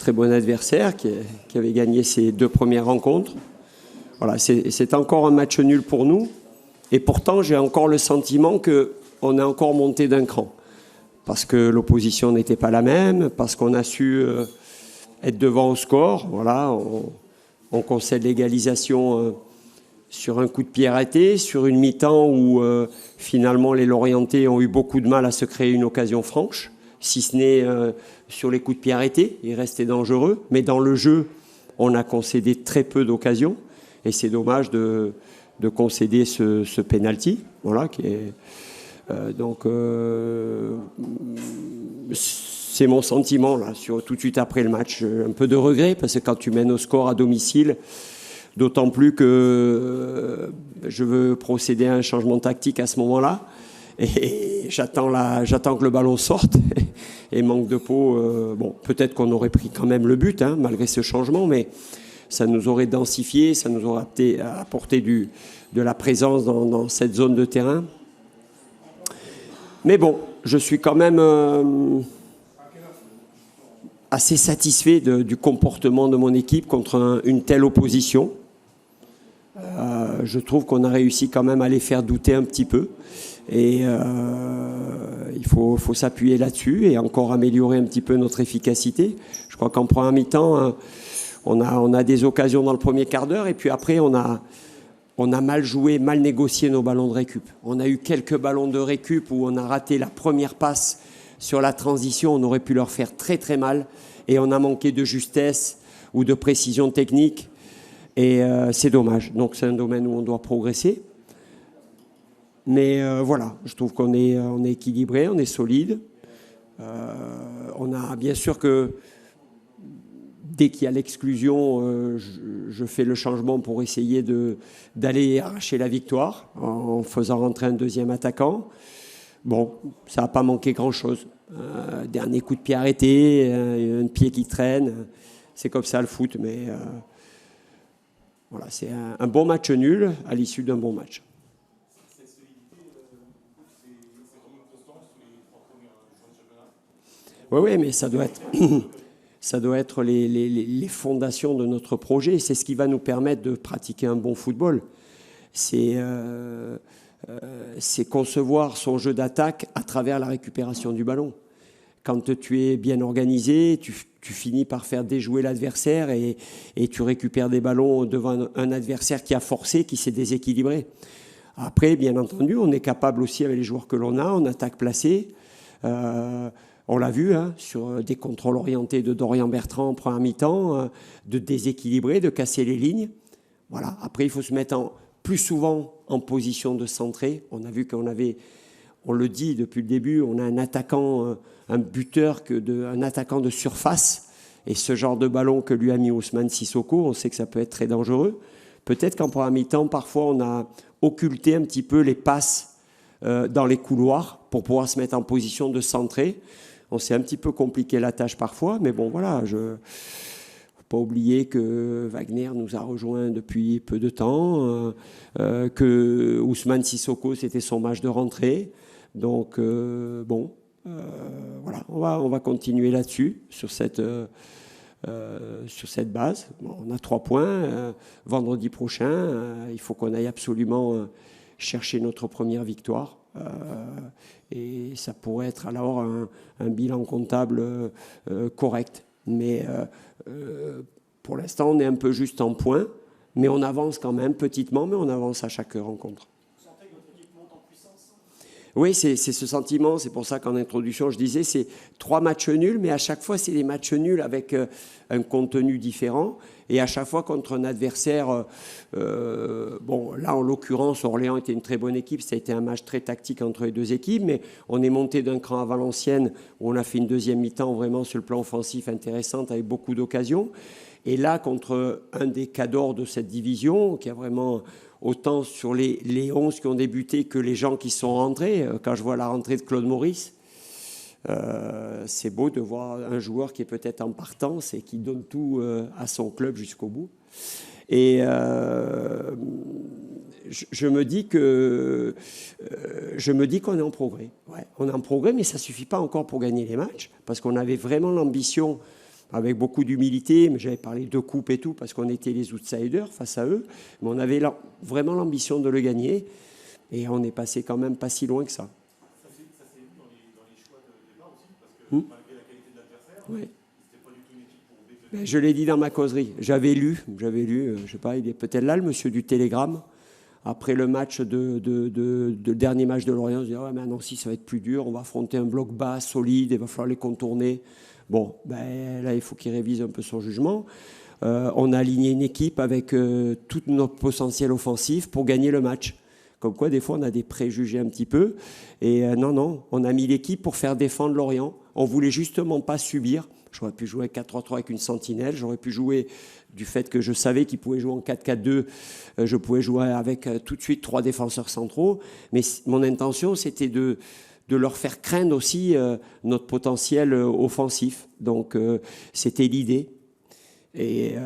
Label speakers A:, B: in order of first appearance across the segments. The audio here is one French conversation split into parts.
A: très bon adversaire qui avait gagné ses 2 premières rencontres. Voilà, c'est encore un match nul pour nous. Et pourtant, j'ai encore le sentiment qu'on est encore monté d'un cran. Parce que l'opposition n'était pas la même, parce qu'on a su être devant au score. Voilà, on concède l'égalisation sur un coup de pied arrêté, sur une mi-temps où finalement les Lorientais ont eu beaucoup de mal à se créer une occasion franche, si ce n'est sur les coups de pied arrêtés. Ils restaient dangereux. Mais dans le jeu, on a concédé très peu d'occasions. Et c'est dommage de concéder ce penalty. Voilà, qui est... c'est mon sentiment là, tout de suite après le match. Un peu de regret parce que quand tu mènes au score à domicile, d'autant plus que je veux procéder à un changement tactique à ce moment-là. Et j'attends que le ballon sorte. Et manque de peau, bon, peut-être qu'on aurait pris quand même le but, hein, malgré ce changement, mais ça nous aurait densifié, ça nous aurait apporté de la présence dans cette zone de terrain. Mais bon, je suis quand même assez satisfait du comportement de mon équipe contre une telle opposition. Je trouve qu'on a réussi quand même à les faire douter un petit peu. Et il faut s'appuyer là-dessus et encore améliorer un petit peu notre efficacité. Je crois qu'en première mi-temps, on a des occasions dans le premier quart d'heure et puis après, on a mal joué, mal négocié nos ballons de récup. On a eu quelques ballons de récup où on a raté la première passe sur la transition. On aurait pu leur faire très très mal. Et on a manqué de justesse ou de précision technique. Et c'est dommage. Donc c'est un domaine où on doit progresser. Mais voilà, je trouve qu'on est équilibré, on est solide. On a bien sûr que dès qu'il y a l'exclusion, je fais le changement pour essayer d'aller arracher la victoire en faisant rentrer un deuxième attaquant. Bon, ça n'a pas manqué grand-chose. Dernier coup de pied arrêté, un pied qui traîne. C'est comme ça le foot, mais voilà, c'est un bon match nul à l'issue d'un bon match. Cette solidité, c'est vraiment une constance sur les 3 premières journées de championnat ? Oui, mais ça doit être les fondations de notre projet. C'est ce qui va nous permettre de pratiquer un bon football. C'est concevoir son jeu d'attaque à travers la récupération du ballon. Quand tu es bien organisé, tu finis par faire déjouer l'adversaire et tu récupères des ballons devant un adversaire qui a forcé, qui s'est déséquilibré. Après, bien entendu, on est capable aussi, avec les joueurs que l'on a, en attaque placée, on l'a vu, hein, sur des contrôles orientés de Dorian Bertrand en première mi-temps, de déséquilibrer, de casser les lignes. Voilà. Après, il faut se mettre plus souvent en position de centrer. On a vu on le dit depuis le début, on a un attaquant, un buteur, un attaquant de surface. Et ce genre de ballon que lui a mis Ousmane Sissoko, on sait que ça peut être très dangereux. Peut-être qu'en première mi-temps, parfois, on a occulté un petit peu les passes dans les couloirs pour pouvoir se mettre en position de centrer. On s'est un petit peu compliqué la tâche parfois, mais bon, voilà, faut pas oublier que Wagner nous a rejoints depuis peu de temps, que Ousmane Sissoko, c'était son match de rentrée. Donc, bon, voilà, on va continuer là-dessus, sur cette base. Bon, on a 3 points. Vendredi prochain, il faut qu'on aille absolument chercher notre première victoire. Et ça pourrait être alors un bilan comptable correct. Mais pour l'instant, on est un peu juste en points. Mais on avance quand même, petitement, mais on avance à chaque rencontre. Vous sentez que votre équipe monte en puissance ? Oui, c'est ce sentiment. C'est pour ça qu'en introduction, je disais, c'est 3 matchs nuls, mais à chaque fois, c'est des matchs nuls avec un contenu différent. Et à chaque fois contre un adversaire, bon, là en l'occurrence, Orléans était une très bonne équipe, ça a été un match très tactique entre les 2 équipes, mais on est monté d'un cran à Valenciennes, où on a fait une deuxième mi-temps vraiment sur le plan offensif intéressante, avec beaucoup d'occasions. Et là, contre un des cadors de cette division, qui a vraiment autant sur les 11 qui ont débuté que les gens qui sont rentrés, quand je vois la rentrée de Claude Maurice, c'est beau de voir un joueur qui est peut-être en partance et qui donne tout à son club jusqu'au bout. Et je me dis qu'on est en progrès. Ouais, on est en progrès, mais ça ne suffit pas encore pour gagner les matchs, parce qu'on avait vraiment l'ambition avec beaucoup d'humilité, mais j'avais parlé de coupe et tout, parce qu'on était les outsiders face à eux, mais on avait vraiment l'ambition de le gagner, et on est passé quand même pas si loin que ça.
B: Ça s'est vu dans les choix de départ aussi, parce que malgré la qualité de l'adversaire,
A: Oui.
B: c'était pas du tout une équipe pour bêter.
A: Ben, je l'ai dit dans ma causerie, j'avais lu, je sais pas, il est peut-être là, le monsieur du Télégramme, après le match de dernier match de Lorient, on se dit ouais, mais à Nancy ça va être plus dur, on va affronter un bloc bas, solide, il va falloir les contourner. Bon, ben, là il faut qu'il révise un peu son jugement. On a aligné une équipe avec tout notre potentiel offensif pour gagner le match. Comme quoi, des fois, on a des préjugés un petit peu. Et non, on a mis l'équipe pour faire défendre Lorient. On voulait justement pas subir. J'aurais pu jouer 4-3-3 avec une sentinelle. J'aurais pu jouer, du fait que je savais qu'ils pouvaient jouer en 4-4-2, je pouvais jouer avec tout de suite 3 défenseurs centraux. Mais mon intention, c'était de leur faire craindre aussi notre potentiel offensif. Donc, c'était l'idée. Et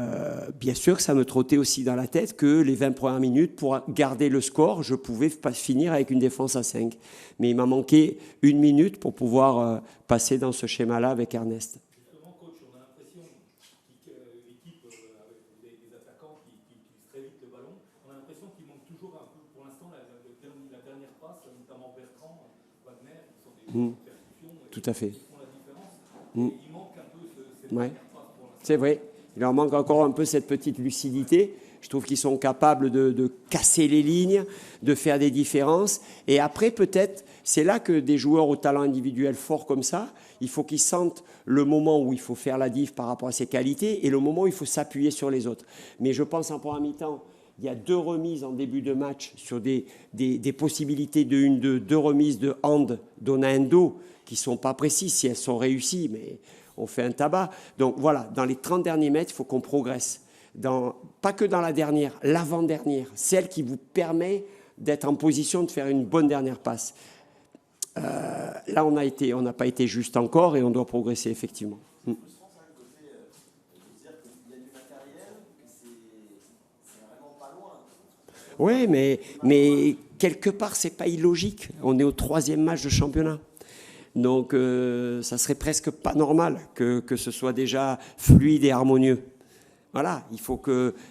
A: bien sûr que ça me trottait aussi dans la tête que les 20 premières minutes, pour garder le score, je pouvais pas finir avec une défense à 5. Mais il m'a manqué 1 minute pour pouvoir passer dans ce schéma-là avec Ernest.
B: Justement, coach, on a l'impression que l'équipe, avec des attaquants qui utilisent très vite le ballon, on a l'impression qu'il manque toujours un peu, pour l'instant, la dernière passe, notamment Bertrand, Wagner, qui sont des percussions,
A: Tout à fait.
B: qui font la différence. Il manque un peu cette
A: Ouais.
B: dernière passe pour l'instant.
A: C'est vrai. Il leur manque encore un peu cette petite lucidité. Je trouve qu'ils sont capables de casser les lignes, de faire des différences. Et après, peut-être, c'est là que des joueurs au talent individuel fort comme ça, il faut qu'ils sentent le moment où il faut faire la diff par rapport à ses qualités et le moment où il faut s'appuyer sur les autres. Mais je pense en première mi-temps, il y a 2 remises en début de match sur des possibilités de 2 remises de hand d'Onaendo qui ne sont pas précises si elles sont réussies, mais on fait un tabac. Donc voilà, dans les 30 derniers mètres, il faut qu'on progresse. Pas que dans la dernière, l'avant-dernière, celle qui vous permet d'être en position de faire une bonne dernière passe. Là, on n'a pas été juste encore et on doit progresser effectivement. Oui, mais quelque part, c'est pas illogique. On est au 3e match de championnat. Donc, ça serait presque pas normal que ce soit déjà fluide et harmonieux. Voilà, il faut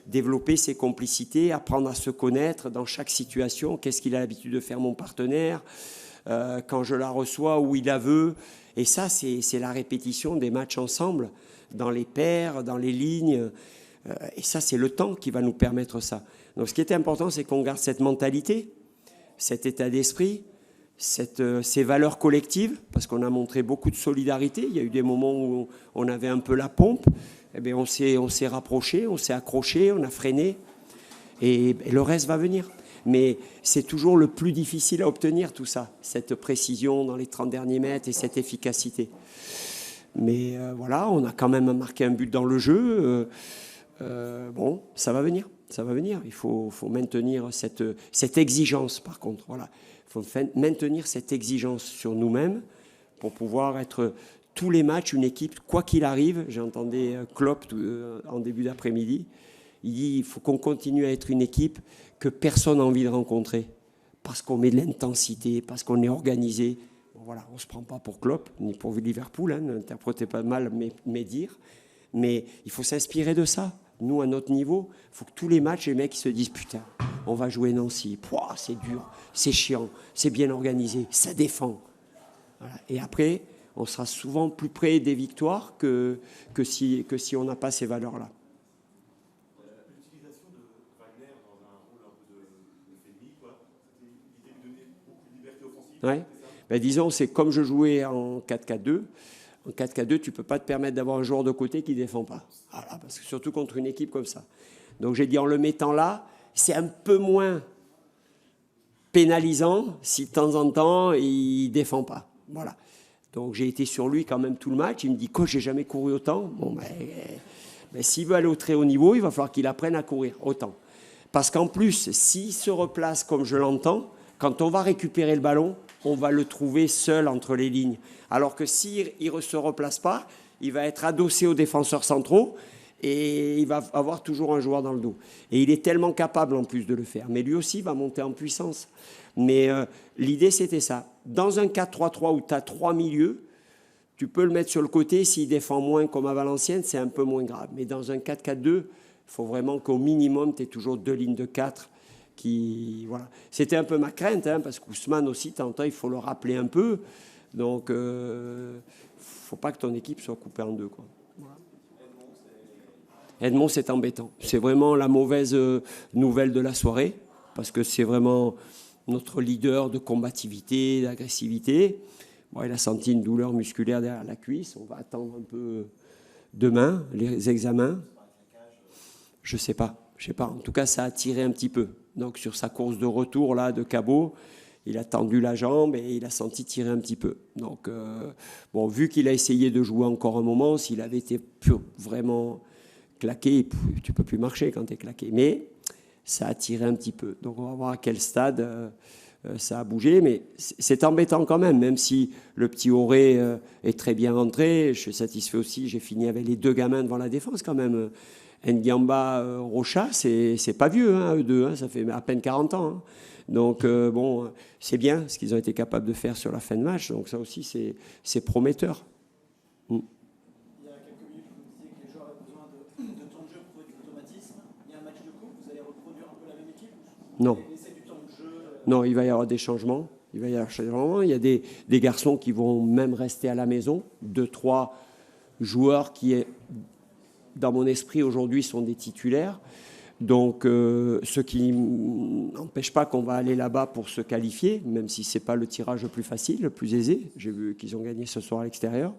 A: développer ses complicités, apprendre à se connaître dans chaque situation. Qu'est-ce qu'il a l'habitude de faire mon partenaire quand je la reçois, où il la veut. Et ça, c'est la répétition des matchs ensemble, dans les paires, dans les lignes. Et ça, c'est le temps qui va nous permettre ça. Donc, ce qui était important, c'est qu'on garde cette mentalité, cet état d'esprit, ces valeurs collectives, parce qu'on a montré beaucoup de solidarité. Il y a eu des moments où on avait un peu la pompe. Eh bien, on s'est rapproché, on s'est accroché, on a freiné. Et le reste va venir. Mais c'est toujours le plus difficile à obtenir, tout ça. Cette précision dans les 30 derniers mètres et cette efficacité. Mais voilà, on a quand même marqué un but dans le jeu. Bon, ça va venir. Ça va venir. Il faut maintenir cette exigence, par contre. Voilà. Il faut maintenir cette exigence sur nous-mêmes pour pouvoir être tous les matchs une équipe, quoi qu'il arrive. J'entendais Klopp en début d'après-midi. Il dit il faut qu'on continue à être une équipe que personne n'a envie de rencontrer parce qu'on met de l'intensité, parce qu'on est organisé. Bon, voilà, on ne se prend pas pour Klopp ni pour Liverpool, hein, n'interprétez pas mal mes dires. Mais il faut s'inspirer de ça. Nous, à notre niveau, il faut que tous les matchs, les mecs ils se disent putain, on va jouer Nancy. Pouah, c'est dur, c'est chiant, c'est bien organisé, ça défend. Voilà. Et après, on sera souvent plus près des victoires que si on n'a pas ces valeurs-là.
B: L'utilisation de Wagner dans un rôle un peu de Femi, quoi. C'était l'idée de donner beaucoup de liberté offensive.
A: Ouais. Ben, disons, c'est comme je jouais en 4-4-2. En 4-4-2, tu ne peux pas te permettre d'avoir un joueur de côté qui ne défend pas. Voilà, parce que surtout contre une équipe comme ça. Donc j'ai dit, en le mettant là, c'est un peu moins pénalisant si de temps en temps, il ne défend pas. Voilà. Donc j'ai été sur lui quand même tout le match. Il me dit, coach, j'ai jamais couru autant. Bon, ben, s'il veut aller au très haut niveau, il va falloir qu'il apprenne à courir autant. Parce qu'en plus, s'il se replace comme je l'entends, quand on va récupérer le ballon, on va le trouver seul entre les lignes. Alors que s'il ne se replace pas, il va être adossé aux défenseurs centraux et il va avoir toujours un joueur dans le dos. Et il est tellement capable en plus de le faire. Mais lui aussi va monter en puissance. Mais l'idée, c'était ça. Dans un 4-3-3 où tu as 3 milieux, tu peux le mettre sur le côté. S'il défend moins comme à Valenciennes, c'est un peu moins grave. Mais dans un 4-4-2, il faut vraiment qu'au minimum, tu aies toujours 2 lignes de 4 qui... Voilà. C'était un peu ma crainte, hein, parce qu'Ousmane aussi, de temps en temps, il faut le rappeler un peu. Donc, il ne faut pas que ton équipe soit coupée en deux, quoi. Voilà. Edmond, c'est embêtant. C'est vraiment la mauvaise nouvelle de la soirée, parce que c'est vraiment notre leader de combativité, d'agressivité. Bon, il a senti une douleur musculaire derrière la cuisse. On va attendre un peu demain les examens. Je sais pas. En tout cas, ça a tiré un petit peu. Donc, sur sa course de retour là, de Cabot, il a tendu la jambe et il a senti tirer un petit peu. Donc, bon, vu qu'il a essayé de jouer encore un moment, s'il avait été vraiment claqué, tu ne peux plus marcher quand tu es claqué. Mais ça a tiré un petit peu. Donc, on va voir à quel stade ça a bougé. Mais c'est embêtant quand même si le petit Auré est très bien rentré. Je suis satisfait aussi. J'ai fini avec les 2 gamins devant la défense quand même. Ndiamba, Rocha, c'est pas vieux, hein, eux deux, hein, ça fait à peine 40 ans. Hein. Donc, bon, c'est bien ce qu'ils ont été capables de faire sur la fin de match. Donc, ça aussi, c'est prometteur.
C: Il y a quelques minutes, vous disiez que les joueurs avaient besoin de temps de jeu pour trouver des automatismes. Il y a un match de coupe, vous allez reproduire un peu la même équipe?
A: Non.
C: Laisser du temps de jeu
A: Non, il va y avoir des changements. Il y a des garçons qui vont même rester à la maison. 2-3 joueurs qui, dans mon esprit, aujourd'hui, sont des titulaires. Donc, ce qui n'empêche pas qu'on va aller là-bas pour se qualifier, même si ce n'est pas le tirage le plus facile, le plus aisé. J'ai vu qu'ils ont gagné ce soir à l'extérieur.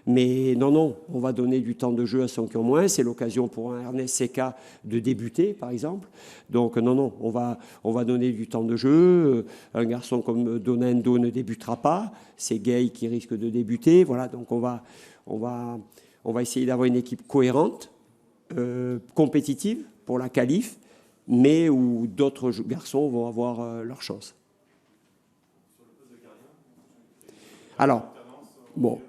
A: Mais non, on va donner du temps de jeu à ceux qui ont moins. C'est l'occasion pour un Ernest Seca de débuter, par exemple. Donc non, on va donner du temps de jeu. Un garçon comme Donendo ne débutera pas. C'est Gay qui risque de débuter. Voilà, donc on va essayer d'avoir une équipe cohérente, compétitive pour la qualif, mais où d'autres garçons vont avoir leur chance. Alors, bon,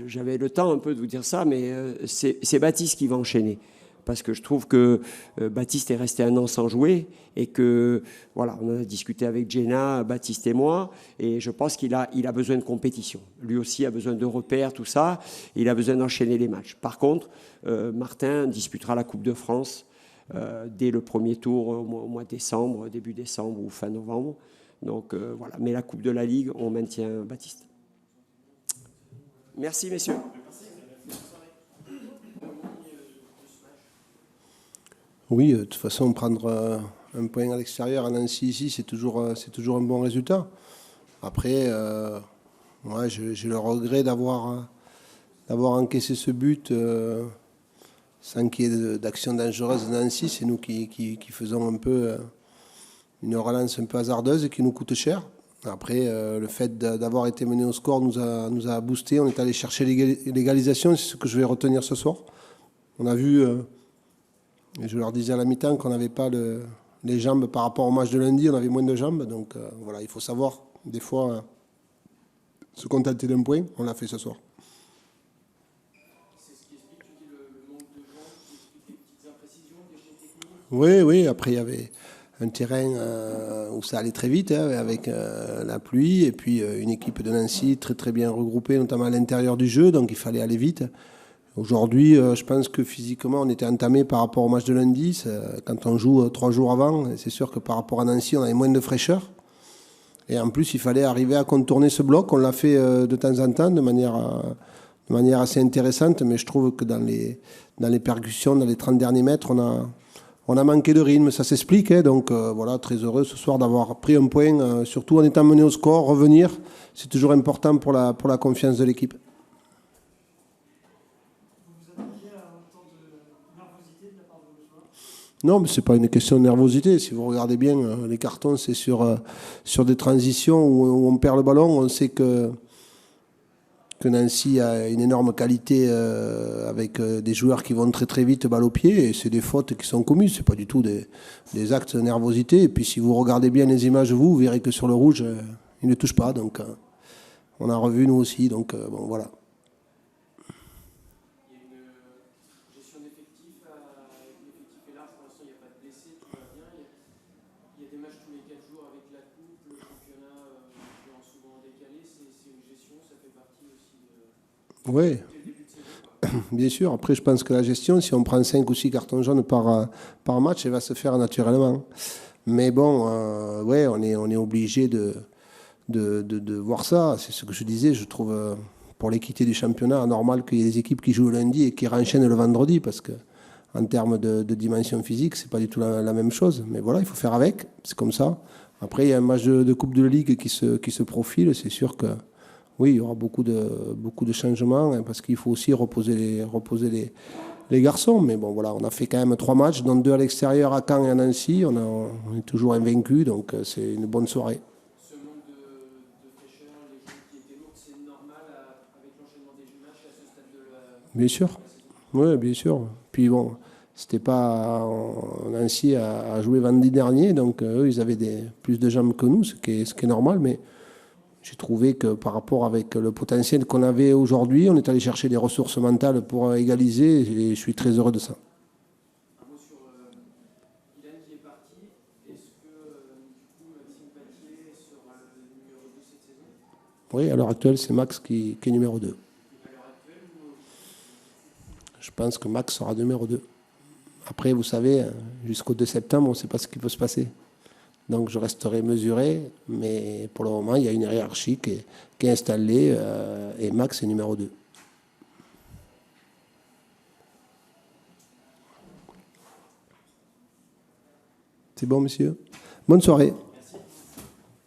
A: j'avais le temps un peu de vous dire ça, mais c'est Baptiste qui va enchaîner. Parce que je trouve que Baptiste est resté 1 an sans jouer et que, voilà, on en a discuté avec Jenna, Baptiste et moi, et je pense qu'il a besoin de compétition. Lui aussi a besoin de repères, tout ça. Il a besoin d'enchaîner les matchs. Par contre, Martin disputera la Coupe de France dès le premier tour au mois de décembre, début décembre ou fin novembre. Donc voilà. Mais la Coupe de la Ligue, on maintient Baptiste. Merci, messieurs.
D: Oui, de toute façon, prendre un point à l'extérieur à Nancy ici, c'est toujours un bon résultat. Après, moi, j'ai le regret d'avoir encaissé ce but sans qu'il y ait d'action dangereuse de Nancy. C'est nous qui faisons un peu une relance un peu hasardeuse et qui nous coûte cher. Après, le fait d'avoir été mené au score nous a boosté. On est allé chercher l'égalisation, c'est ce que je vais retenir ce soir. On a vu... Et je leur disais à la mi-temps qu'on n'avait pas les jambes par rapport au match de lundi, on avait moins de jambes. Donc voilà, il faut savoir des fois se contenter d'un point. On l'a fait ce soir.
C: C'est ce qui explique, tu dis, le manque de jambes, qui explique des petites imprécisions, des choses techniques?
D: Oui. Après, il y avait un terrain où ça allait très vite, hein, avec la pluie. Et puis une équipe de Nancy très très bien regroupée, notamment à l'intérieur du jeu. Donc il fallait aller vite. Aujourd'hui, je pense que physiquement, on était entamé par rapport au match de lundi. Quand on joue 3 jours avant, c'est sûr que par rapport à Nancy, on avait moins de fraîcheur. Et en plus, il fallait arriver à contourner ce bloc. On l'a fait de temps en temps, de manière assez intéressante. Mais je trouve que dans les percussions, dans les 30 derniers mètres, on a manqué de rythme. Ça s'explique. Hein. Donc voilà, très heureux ce soir d'avoir pris un point, surtout en étant mené au score. Revenir, c'est toujours important pour la confiance de l'équipe. Non, mais ce n'est pas une question de nervosité. Si vous regardez bien, les cartons, c'est sur des transitions où on perd le ballon. On sait que Nancy a une énorme qualité avec des joueurs qui vont très très vite, balle au pied. Et c'est des fautes qui sont commises. Ce n'est pas du tout des actes de nervosité. Et puis si vous regardez bien les images, vous verrez que sur le rouge, il ne touche pas. Donc on a revu nous aussi. Donc bon, voilà. Oui, bien sûr. Après, je pense que la gestion, si on prend 5 ou 6 cartons jaunes par match, elle va se faire naturellement. Mais bon, ouais, on est obligé de voir ça. C'est ce que je disais. Je trouve, pour l'équité du championnat, normal qu'il y ait des équipes qui jouent le lundi et qui renchaînent le vendredi, parce que en termes de dimension physique, c'est pas du tout la même chose. Mais voilà, il faut faire avec. C'est comme ça. Après, il y a un match de Coupe de Ligue qui se profile. C'est sûr que oui, il y aura beaucoup de changements, hein, parce qu'il faut aussi reposer les garçons. Mais bon, voilà, on a fait quand même 3 matchs, dont 2 à l'extérieur à Caen et à Nancy. On est toujours invaincus, donc c'est une bonne soirée.
C: Ce manque de fraîcheur, les gens qui étaient lourds, c'est normal avec l'enchaînement des matchs à ce stade de la
D: Bien sûr. Oui, bien sûr. Puis bon, c'était pas. Nancy a joué vendredi dernier, donc eux, ils avaient plus de jambes que nous, ce qui est normal, mais j'ai trouvé que par rapport avec le potentiel qu'on avait aujourd'hui, on est allé chercher des ressources mentales pour égaliser, et je suis très heureux de ça.
C: Un mot sur Ilan qui est parti. Est-ce que du coup Maxime Patier sera le numéro 2 cette saison?
D: Oui, à l'heure actuelle, c'est Max qui est numéro 2.
C: À l'heure actuelle ou
D: Je pense que Max sera numéro 2. Après, vous savez, jusqu'au 2 septembre, on ne sait pas ce qui peut se passer. Donc je resterai mesuré, mais pour le moment, il y a une hiérarchie qui est installée, et Max est numéro 2. C'est bon, monsieur? Bonne soirée.